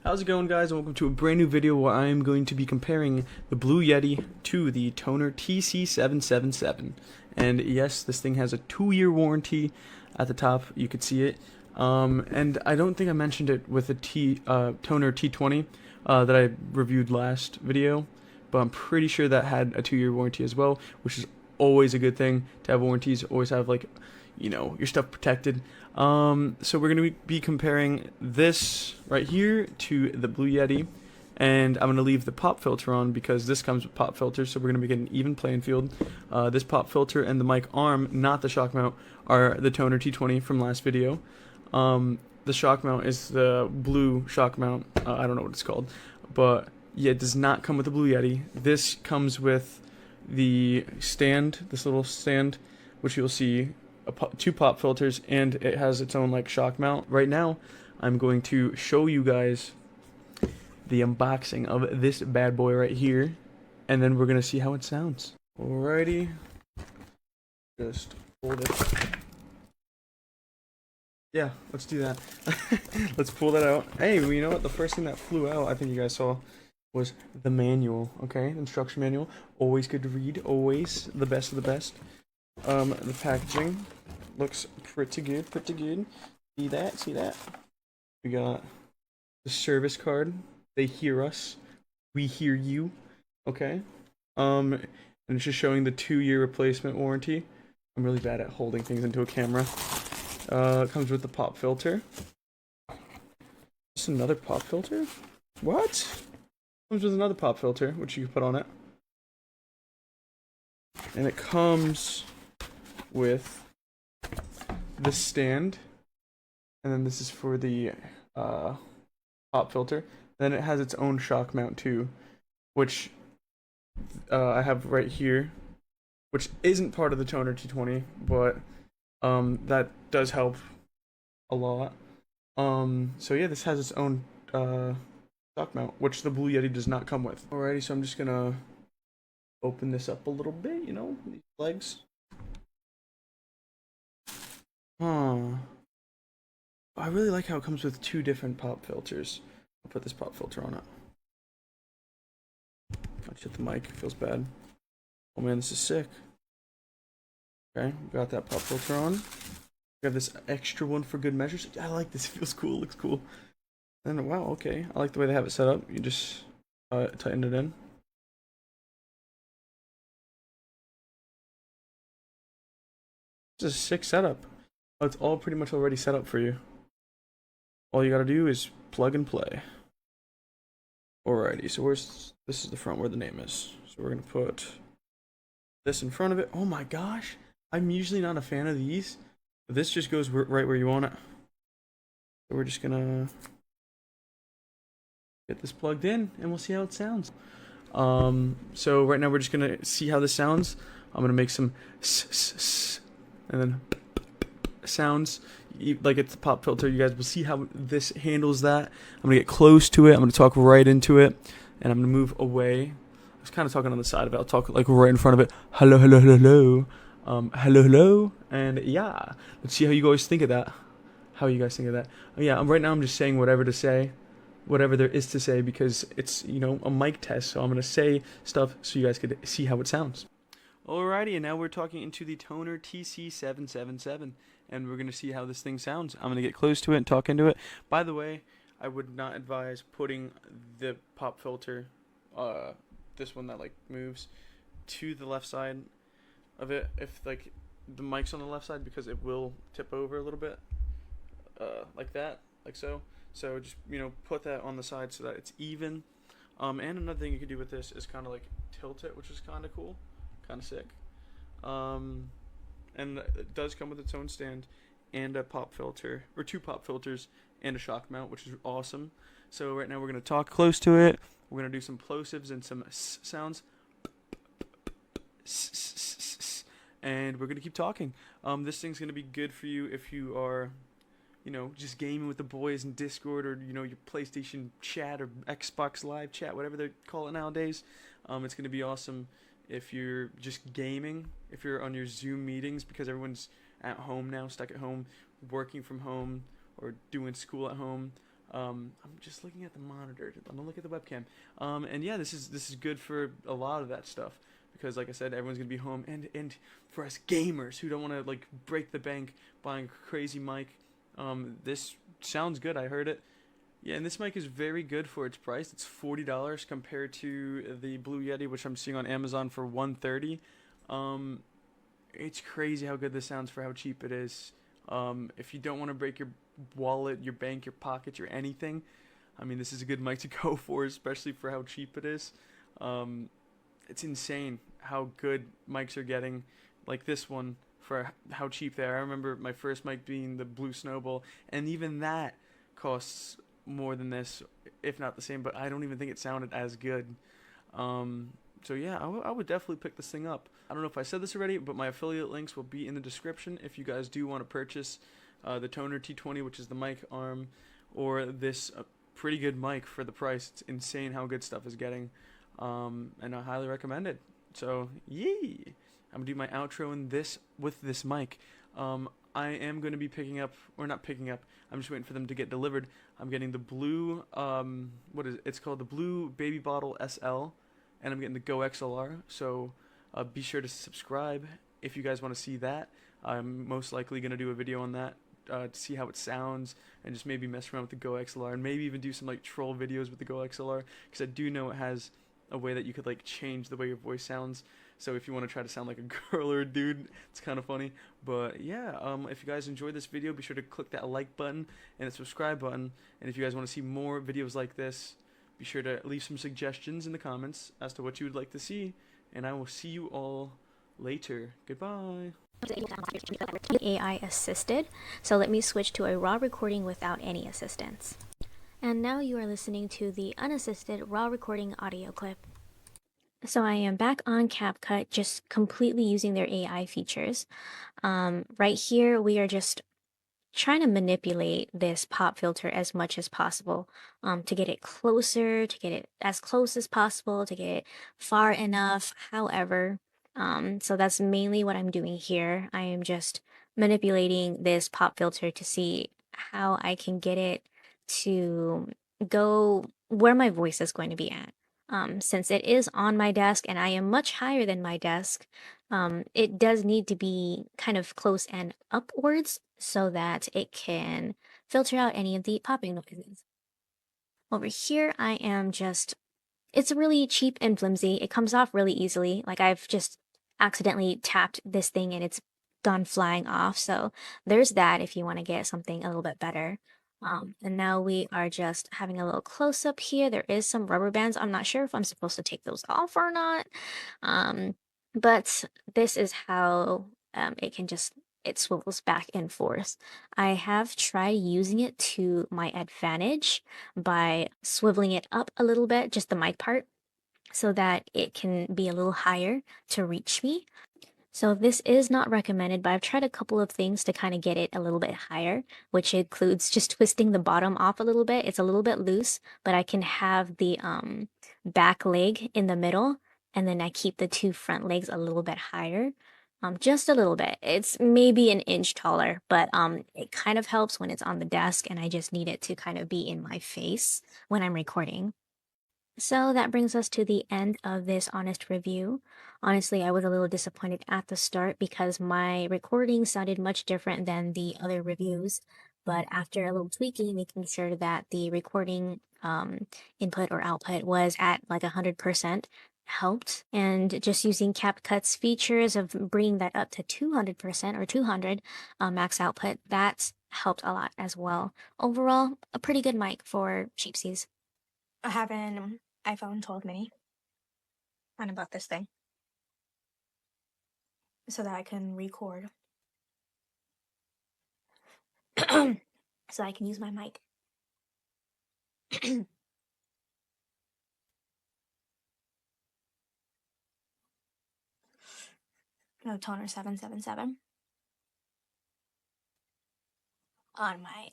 How's it going, guys, and welcome to a brand new video where I am going to be comparing the Blue Yeti to the TONOR TC-777. And yes, this thing has a 2-year warranty. At the top you could see it, and I don't think I mentioned it with the TONOR T20 that I reviewed last video, but I'm pretty sure that had a 2-year warranty as well, which is always a good thing to have warranties. Always have, like, you know, your stuff protected. So we're going to be comparing this right here to the Blue Yeti, and I'm going to leave the pop filter on because this comes with pop filters, so we're going to be getting an even playing field. This pop filter and the mic arm, not the shock mount, are the TONOR T20 from last video. The shock mount is the blue shock mount. I don't know what it's called, but yeah, it does not come with the Blue Yeti. This comes with the stand, this little stand, which you'll see 2 pop filters, and it has its own like shock mount. Right now I'm going to show you guys the unboxing of this bad boy right here, and then we're gonna see how it sounds. Alrighty, just hold it. Yeah, let's do that. Let's pull that out. Hey, well, you know what, the first thing that flew out, I think you guys saw, was the manual. Okay, instruction manual, always good to read, always the best of the best. The packaging looks pretty good, See that? We got the service card. They hear us. We hear you. Okay. And it's just showing the 2-year replacement warranty. I'm really bad at holding things into a camera. It comes with the pop filter. Just another pop filter? What? Comes with another pop filter, which you can put on it. And it comes with this stand, and then this is for the pop filter. Then it has its own shock mount too, which I have right here, which isn't part of the TONOR T20, but that does help a lot. So yeah, this has its own shock mount, which the Blue Yeti does not come with. Alrighty, so I'm just gonna open this up a little bit, you know, these legs. I really like how it comes with 2 different pop filters. I'll put this pop filter on it. I hit the mic, it feels bad. Oh man, this is sick. Okay, got that pop filter on. We have this extra one for good measures. I like this, it feels cool, looks cool. And wow, okay, I like the way they have it set up. You just tighten it in. This is a sick setup. It's all pretty much already set up for you. All you gotta do is plug and play. Alrighty, so this is the front where the name is. So we're gonna put this in front of it. Oh my gosh, I'm usually not a fan of these, but this just goes right where you want it. So we're just gonna get this plugged in, and we'll see how it sounds. So right now we're just gonna see how this sounds. I'm gonna make some and then sounds like it's the pop filter. You guys will see how this handles that. I'm gonna get close to it. I'm gonna talk right into it, and I'm gonna move away. I was kind of talking on the side of it. I'll talk like right in front of it. Hello, hello, hello, hello, and yeah, let's see how you guys think of that. How you guys think of that? Yeah, right now I'm just saying whatever to say, whatever there is to say, because it's, you know, a mic test. So I'm gonna say stuff so you guys could see how it sounds. Alrighty, and now we're talking into the TONOR TC-777, and we're going to see how this thing sounds. I'm going to get close to it and talk into it. By the way, I would not advise putting the pop filter, this one that like moves, to the left side of it if like the mic's on the left side, because it will tip over a little bit, like that, like so. So just, you know, put that on the side so that it's even. And another thing you could do with this is kind of like tilt it, which is kind of cool. Kind of sick. And it does come with its own stand and a pop filter, or 2 pop filters and a shock mount, which is awesome. So right now we're going to talk close to it. We're going to do some plosives and some sounds, and we're going to keep talking. This thing's going to be good for you if you are, you know, just gaming with the boys in Discord, or, you know, your PlayStation chat or Xbox Live chat, whatever they call it nowadays. It's going to be awesome if you're just gaming, if you're on your Zoom meetings, because everyone's at home now, stuck at home, working from home, or doing school at home. I'm just looking at the monitor. I'm gonna look at the webcam. And yeah, this is good for a lot of that stuff because, like I said, everyone's gonna be home, and for us gamers who don't want to like break the bank buying a crazy mic, this sounds good. I heard it. Yeah, and this mic is very good for its price. It's $40 compared to the Blue Yeti, which I'm seeing on Amazon for 130. Um, it's crazy how good this sounds for how cheap it is. If you don't want to break your wallet, your bank, your pocket, your anything, I mean, this is a good mic to go for, especially for how cheap it is. Um, it's insane how good mics are getting, like this one, for how cheap they are. I remember my first mic being the Blue Snowball, and even that costs more than this, if not the same. But I don't even think it sounded as good. So yeah, I would definitely pick this thing up. I don't know if I said this already, but my affiliate links will be in the description if you guys do want to purchase the TONOR T20, which is the mic arm, or this pretty good mic for the price. It's insane how good stuff is getting, and I highly recommend it. So yee, I'm gonna do my outro in this with this mic. I am going to be picking up, or not picking up, I'm just waiting for them to get delivered. I'm getting the blue, what is it? It's called the Blue Baby Bottle SL, and I'm getting the Go XLR. So be sure to subscribe if you guys want to see that. I'm most likely going to do a video on that to see how it sounds and just maybe mess around with the Go XLR and maybe even do some like troll videos with the Go XLR because I do know it has a way that you could like change the way your voice sounds. So if you want to try to sound like a girl or a dude, it's kind of funny. But yeah, if you guys enjoyed this video, be sure to click that like button and the subscribe button. And if you guys want to see more videos like this, be sure to leave some suggestions in the comments as to what you would like to see. And I will see you all later. Goodbye. AI assisted. So let me switch to a raw recording without any assistance. And now you are listening to the unassisted raw recording audio clip. So I am back on CapCut, just completely using their AI features. Right here, we are just trying to manipulate this pop filter as much as possible to get it closer, to get it as close as possible, to get it far enough, however. So that's mainly what I'm doing here. I am just manipulating this pop filter to see how I can get it to go where my voice is going to be at. Since it is on my desk and I am much higher than my desk, it does need to be kind of close and upwards so that it can filter out any of the popping noises. Over here, I am just, it's really cheap and flimsy. It comes off really easily. Like I've just accidentally tapped this thing and it's gone flying off. So there's that if you want to get something a little bit better. And now we are just having a little close up here. There is some rubber bands. I'm not sure if I'm supposed to take those off or not. But this is how it can just, it swivels back and forth. I have tried using it to my advantage by swiveling it up a little bit, just the mic part, so that it can be a little higher to reach me. So this is not recommended, but I've tried a couple of things to kind of get it a little bit higher, which includes just twisting the bottom off a little bit. It's a little bit loose, but I can have the back leg in the middle, and then I keep the two front legs a little bit higher. Just a little bit. It's maybe an inch taller, but it kind of helps when it's on the desk and I just need it to kind of be in my face when I'm recording. So that brings us to the end of this honest review. Honestly, I was a little disappointed at the start because my recording sounded much different than the other reviews. But after a little tweaking, making sure that the recording input or output was at like 100% helped. And just using CapCut's features of bringing that up to 200% or 200 max output, that helped a lot as well. Overall, a pretty good mic for cheapsies. I have an iPhone 12 mini and I bought this thing so that I can record so I can use my mic. No, TONOR 777 on my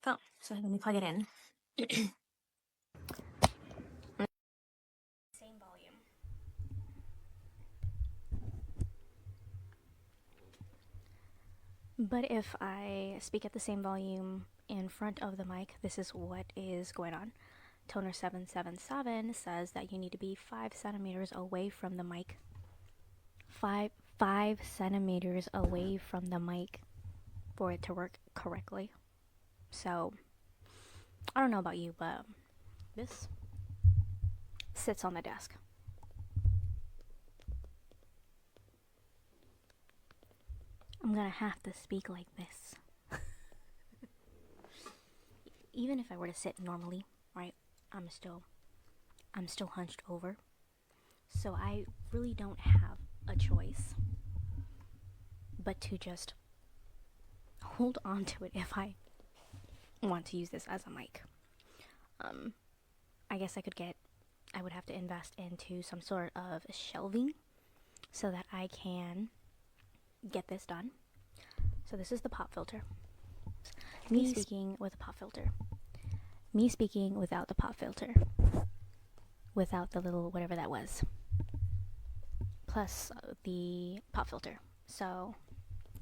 phone. So let me plug it in. Same volume. But if I speak at the same volume in front of the mic, this is what is going on. TONOR 777 says that you need to be 5 centimeters away from the mic. 5 centimeters away from the mic for it to work correctly. So, I don't know about you, but this sits on the desk. I'm gonna have to speak like this. Even if I were to sit normally, right, I'm still hunched over. So I really don't have a choice but to just hold on to it if I want to use this as a mic. I guess I would have to invest into some sort of shelving so that I can get this done. So this is the pop filter. Me speaking with a pop filter. Me speaking without the pop filter. Without the little whatever that was. Plus the pop filter. So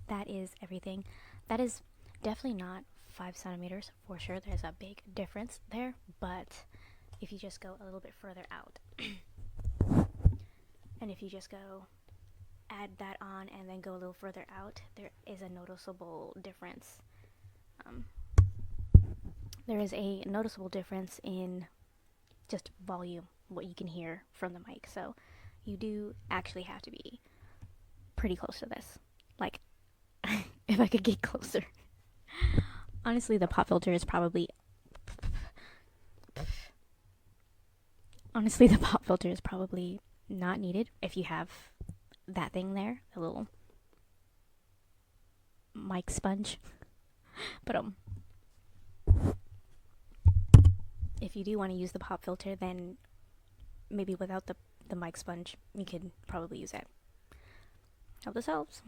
that is everything. That is definitely not 5 centimeters for sure. There's a big difference there, but if you just go a little bit further out and if you just go add that on and then go a little further out, there is a noticeable difference. There is a noticeable difference in just volume, what you can hear from the mic. So you do actually have to be pretty close to this. Like, if I could get closer. Honestly, the pop filter is probably not needed if you have that thing there, the little mic sponge. But if you do want to use the pop filter, then maybe without the mic sponge, you could probably use it. Hope this helps.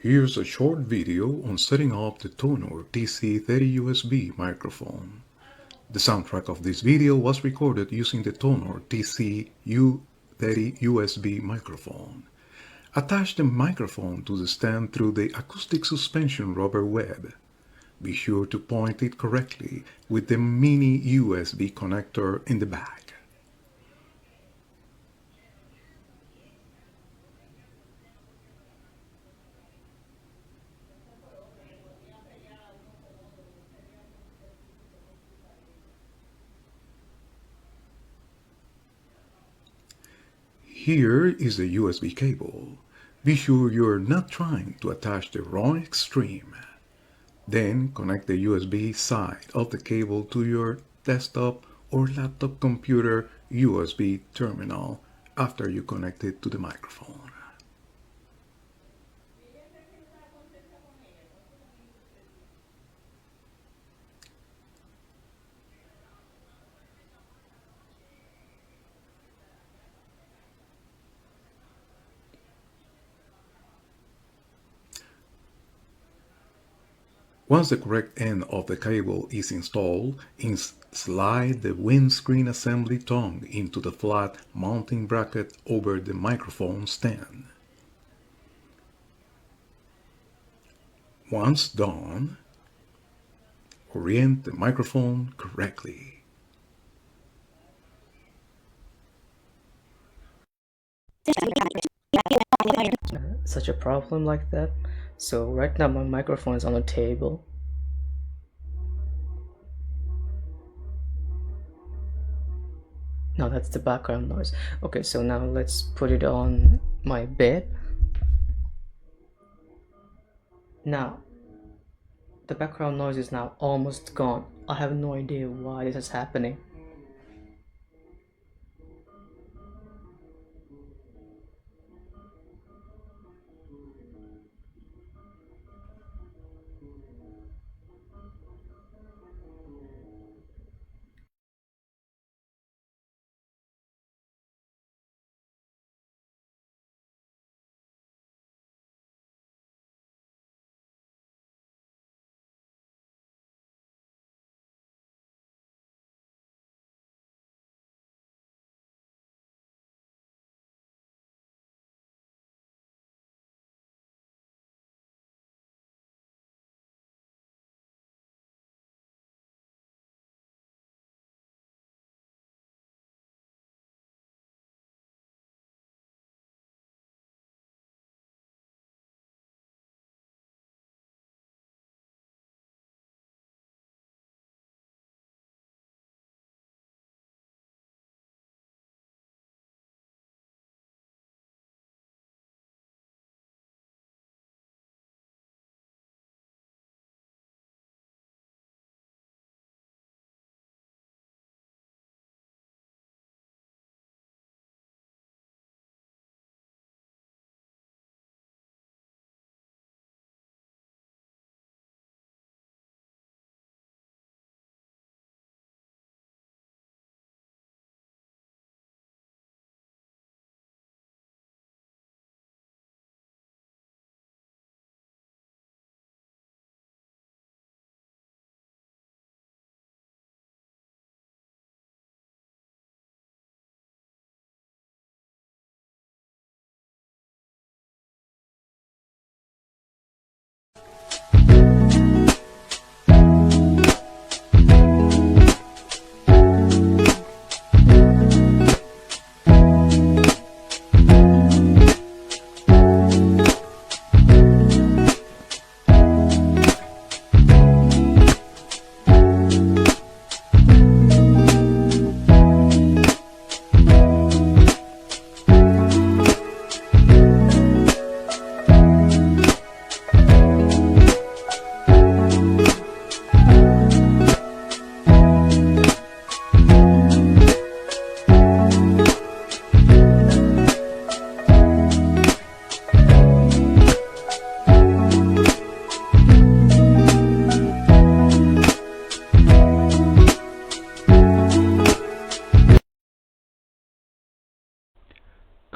Here's a short video on setting up the TONOR TC-30 USB microphone. The soundtrack of this video was recorded using the TONOR TC-30 USB microphone. Attach the microphone to the stand through the acoustic suspension rubber web. Be sure to point it correctly with the mini USB connector in the back. Here is the USB cable. Be sure you're not trying to attach the wrong extreme. Then connect the USB side of the cable to your desktop or laptop computer USB terminal after you connect it to the microphone. Once the correct end of the cable is installed, slide the windscreen assembly tongue into the flat mounting bracket over the microphone stand. Once done, orient the microphone correctly. Such a problem like that. So right now my microphone is on the table. Now that's the background noise. Okay, so now let's put it on my bed. Now the background noise is now almost gone. I have no idea why this is happening.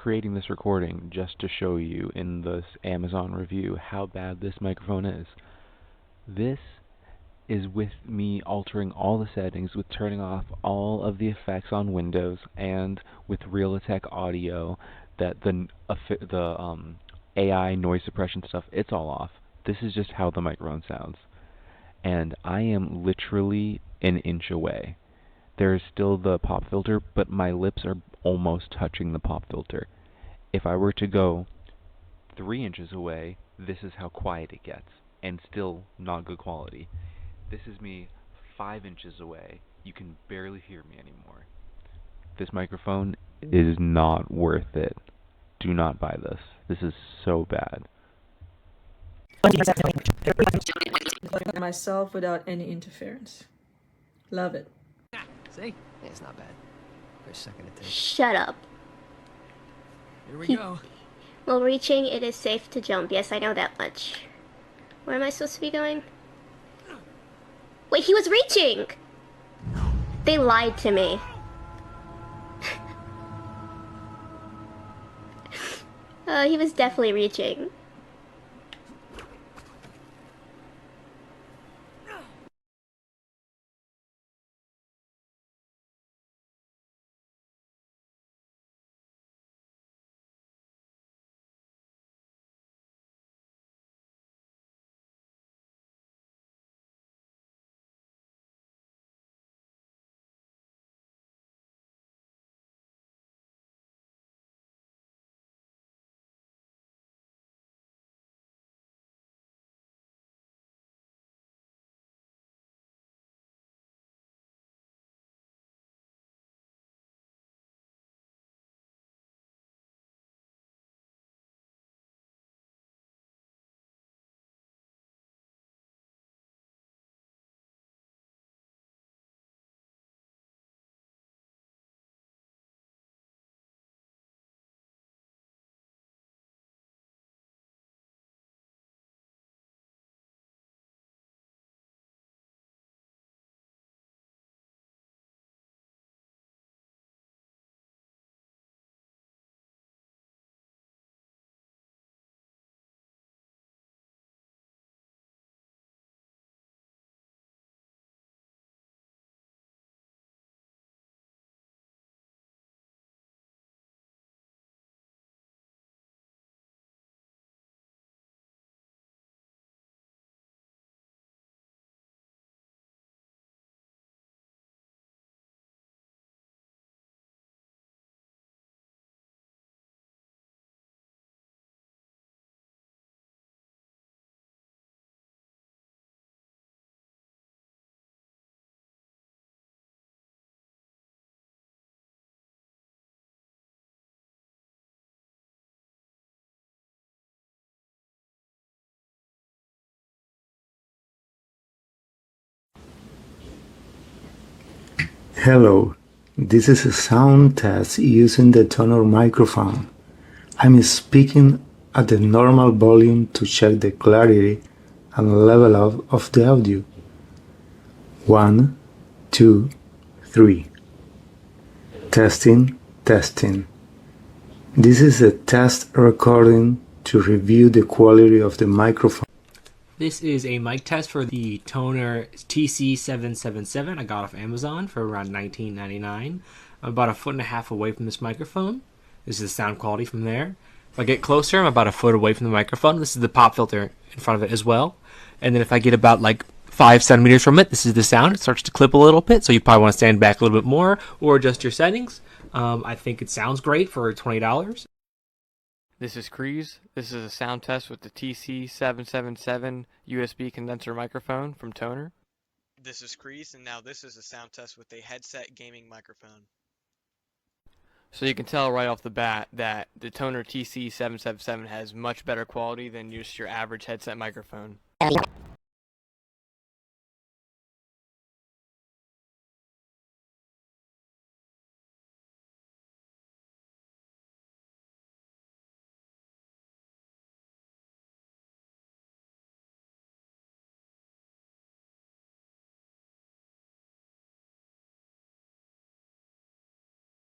creating this recording just to show you in this Amazon review how bad this microphone is. This is with me altering all the settings, with turning off all of the effects on Windows, and with Realtek audio, that the AI noise suppression stuff, it's all off. This is just how the microphone sounds. And I am literally an inch away. There is still the pop filter, but my lips are almost touching the pop filter. If I were to go 3 inches away, this is how quiet it gets, and still not good quality. This is me 5 inches away. You can barely hear me anymore. This microphone is not worth it. Do not buy this. This is so bad. Myself without any interference. Love it. See? Yeah, it's not bad. For a second it takes. Shut up. Here we go. While reaching, it is safe to jump. Yes, I know that much. Where am I supposed to be going? Wait, he was reaching! They lied to me. He was definitely reaching. Hello, this is a sound test using the TONOR microphone. I'm speaking at the normal volume to check the clarity and level of the audio. 1, 2, 3. Testing, testing. This is a test recording to review the quality of the microphone. This is a mic test for the TONOR TC-777 I got off Amazon for around $19.99. I'm about 1.5 feet away from this microphone. This is the sound quality from there. If I get closer, I'm about 1 foot away from the microphone. This is the pop filter in front of it as well. And then if I get about like 5 centimeters from it, this is the sound. It starts to clip a little bit, so you probably want to stand back a little bit more or adjust your settings. I think it sounds great for $20. This is Kreese. This is a sound test with the TC-777 USB condenser microphone from TONOR. This is Kreese, and now this is a sound test with a headset gaming microphone. So you can tell right off the bat that the TONOR TC-777 has much better quality than just your average headset microphone.